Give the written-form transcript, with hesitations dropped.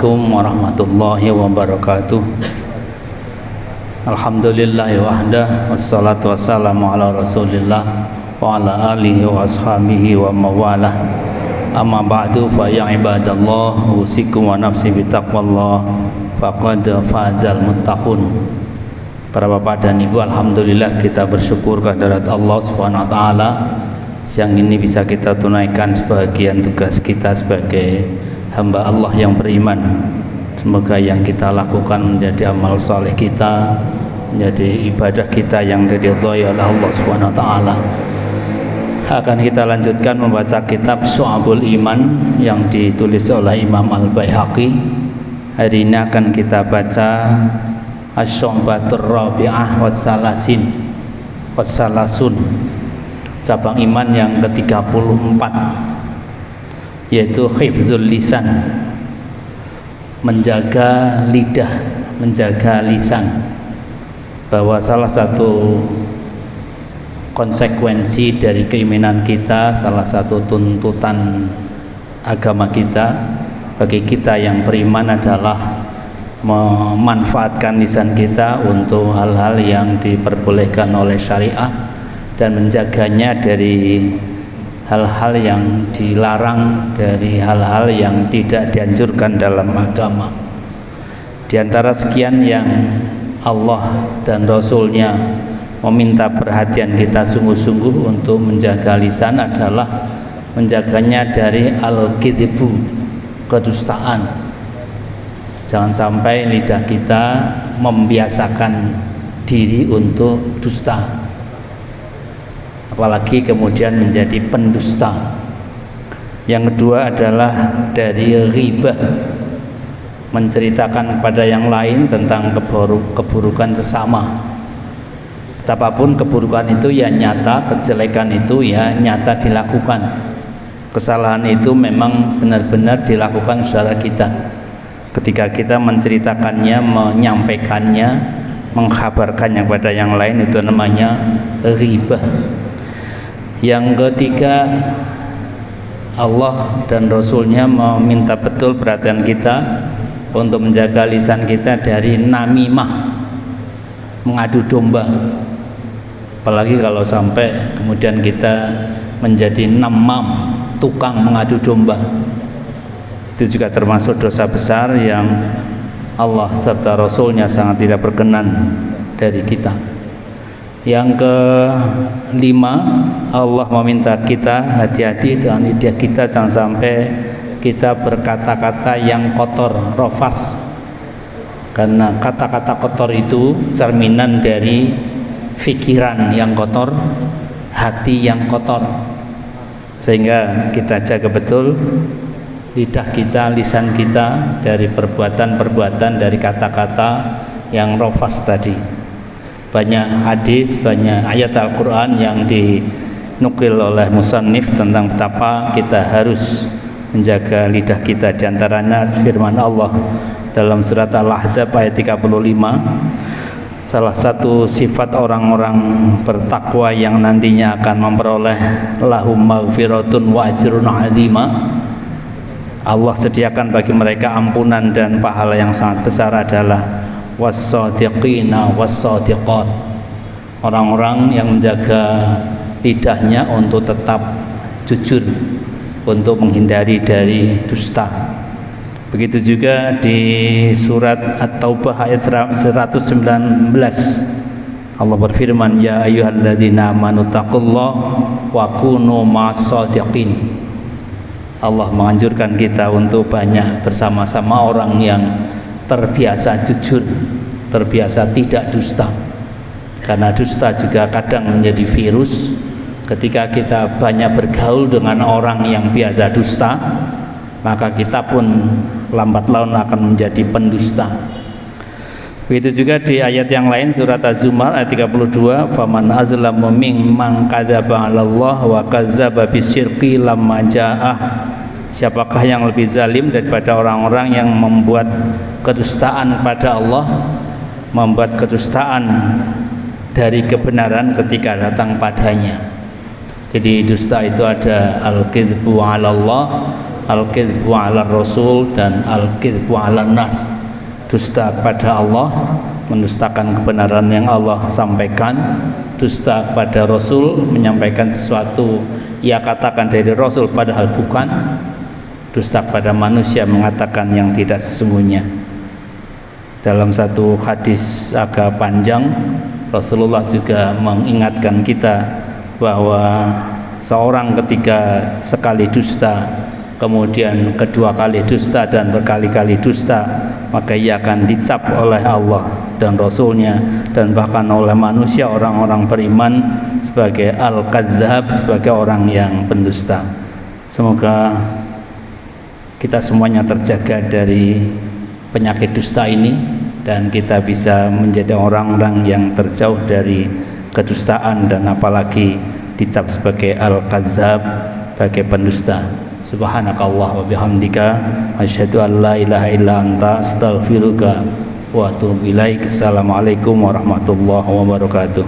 Assalamualaikum warahmatullahi wabarakatuh. Alhamdulillahi wahdah, wassalatu wassalamu ala rasulillah wa ala alihi wa ashabihi wa mawalah. Amma ba'du, fa ya ibadallah, usikum wa nafsi bitaqwallah, faqad fazal muttaqun. Para bapak dan ibu, alhamdulillah kita bersyukur kehadirat Allah Subhanahu wa taala. Siang ini bisa kita tunaikan sebagian tugas kita sebagai hamba Allah yang beriman. Semoga yang kita lakukan menjadi amal soleh kita, menjadi ibadah kita yang diridhai oleh Allah Subhanahu wa taala. Akan kita lanjutkan membaca kitab Syu'abul Iman yang ditulis oleh Imam Al-Baihaqi. Hari ini akan kita baca Asy-Syu'batur Rabi'ah wassalasun, cabang iman yang ke-34, yaitu hifzul lisan, menjaga lidah, menjaga lisan. Bahwa salah satu konsekuensi dari keimanan kita, salah satu tuntutan agama kita bagi kita yang beriman adalah memanfaatkan lisan kita untuk hal-hal yang diperbolehkan oleh syariah dan menjaganya dari hal-hal yang dilarang, dari hal-hal yang tidak dianjurkan dalam agama. Di antara sekian yang Allah dan Rasulnya meminta perhatian kita sungguh-sungguh untuk menjaga lisan adalah menjaganya dari al-kidzibu, kedustaan. Jangan sampai lidah kita membiasakan diri untuk dusta, apalagi kemudian menjadi pendusta. Yang kedua adalah dari ghibah, menceritakan kepada yang lain tentang keburukan sesama. Betapapun keburukan itu ya nyata, kejelekan itu ya nyata dilakukan, kesalahan itu memang benar-benar dilakukan saudara kita. Ketika kita menceritakannya, menyampaikannya, mengkhabarkannya kepada yang lain, itu namanya ghibah. Yang ketiga, Allah dan Rasulnya meminta betul perhatian kita untuk menjaga lisan kita dari namimah, mengadu domba. Apalagi kalau sampai kemudian kita menjadi namam, tukang mengadu domba. Itu juga termasuk dosa besar yang Allah serta Rasulnya sangat tidak berkenan dari kita. Yang kelima, Allah meminta kita hati-hati dengan lidah kita, jangan sampai kita berkata-kata yang kotor, rofas. Karena kata-kata kotor itu cerminan dari pikiran yang kotor, hati yang kotor. Sehingga kita jaga betul lidah kita, lisan kita dari perbuatan-perbuatan, dari kata-kata yang rofas tadi. Banyak hadis, banyak ayat Al-Quran yang dinukil oleh musannif tentang betapa kita harus menjaga lidah kita. Di antaranya firman Allah dalam surat Al-Ahzab ayat 35, salah satu sifat orang-orang bertakwa yang nantinya akan memperoleh lahum maghfiratun wa ajrun azima, Allah sediakan bagi mereka ampunan dan pahala yang sangat besar adalah was-sadiqina was-sadiqat, orang-orang yang menjaga lidahnya untuk tetap jujur, untuk menghindari dari dusta. Begitu juga di surat At-Taubah ayat 119, Allah berfirman, ya ayyuhalladzina amanu taqullaha wa kunu ma'as-sadiqin. Allah menganjurkan kita untuk banyak bersama-sama orang yang terbiasa jujur, terbiasa tidak dusta. Karena dusta juga kadang menjadi virus. Ketika kita banyak bergaul dengan orang yang biasa dusta, maka kita pun lambat laun akan menjadi pendusta. Begitu juga di ayat yang lain, surat Az-Zumar ayat 32, faman azlamu mimman kadzaba 'alallah wa kazzaba bisyirki lamma ja'ah. Siapakah yang lebih zalim daripada orang-orang yang membuat kedustaan pada Allah, membuat kedustaan dari kebenaran ketika datang padanya. Jadi dusta itu ada al-kidbu 'alallah, al-kidbu 'ala rasul dan al-kidbu 'ala nas. Dusta pada Allah, mendustakan kebenaran yang Allah sampaikan. Dusta pada Rasul, menyampaikan sesuatu ia katakan dari Rasul padahal bukan. Dusta pada manusia, mengatakan yang tidak sesungguhnya. Dalam satu hadis agak panjang, Rasulullah juga mengingatkan kita bahwa seorang ketika sekali dusta, kemudian kedua kali dusta dan berkali-kali dusta, maka ia akan dicap oleh Allah dan Rasulnya dan bahkan oleh manusia, orang-orang beriman, sebagai al-kadzdzab, sebagai orang yang pendusta. Semoga kita semuanya terjaga dari penyakit dusta ini dan kita bisa menjadi orang-orang yang terjauh dari kedustaan dan apalagi dicap sebagai al-kadzdzab, sebagai pendusta. Subhanakallah wa bihamdika asyhadu an la ilaha illa anta astaghfiruka wa atubu ilaik. Assalamualaikum warahmatullahi wabarakatuh.